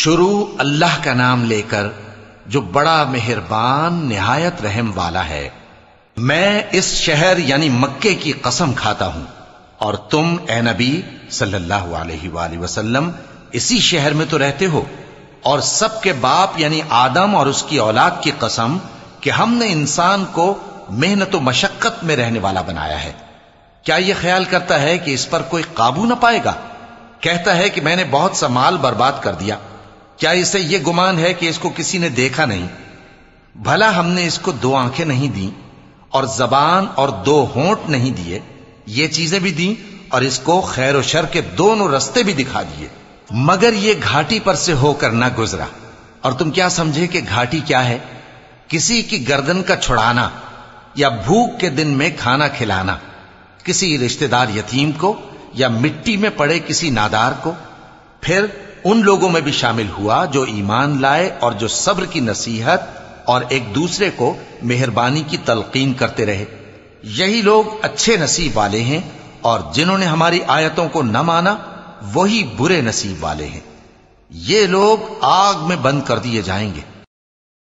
شروع اللہ کا نام لے کر جو بڑا مہربان نہایت رحم والا ہے۔ میں اس شہر یعنی مکے کی قسم کھاتا ہوں، اور تم اے نبی صلی اللہ علیہ وآلہ وسلم اسی شہر میں تو رہتے ہو، اور سب کے باپ یعنی آدم اور اس کی اولاد کی قسم کہ ہم نے انسان کو محنت و مشقت میں رہنے والا بنایا ہے۔ کیا یہ خیال کرتا ہے کہ اس پر کوئی قابو نہ پائے گا؟ کہتا ہے کہ میں نے بہت سا مال برباد کر دیا۔ کیا اسے یہ گمان ہے کہ اس کو کسی نے دیکھا نہیں؟ بھلا ہم نے اس کو 2 آنکھیں نہیں دیں، اور زبان اور 2 ہونٹ نہیں دیے؟ یہ چیزیں بھی دیں، اور اس کو خیر و شر کے دونوں رستے بھی دکھا دیے، مگر یہ گھاٹی پر سے ہو کر نہ گزرا۔ اور تم کیا سمجھے کہ گھاٹی کیا ہے؟ کسی کی گردن کا چھڑانا، یا بھوک کے دن میں کھانا کھلانا، کسی رشتہ دار یتیم کو، یا مٹی میں پڑے کسی نادار کو۔ پھر ان لوگوں میں بھی شامل ہوا جو ایمان لائے اور جو صبر کی نصیحت اور ایک دوسرے کو مہربانی کی تلقین کرتے رہے۔ یہی لوگ اچھے نصیب والے ہیں، اور جنہوں نے ہماری آیتوں کو نہ مانا وہی برے نصیب والے ہیں۔ یہ لوگ آگ میں بند کر دیے جائیں گے،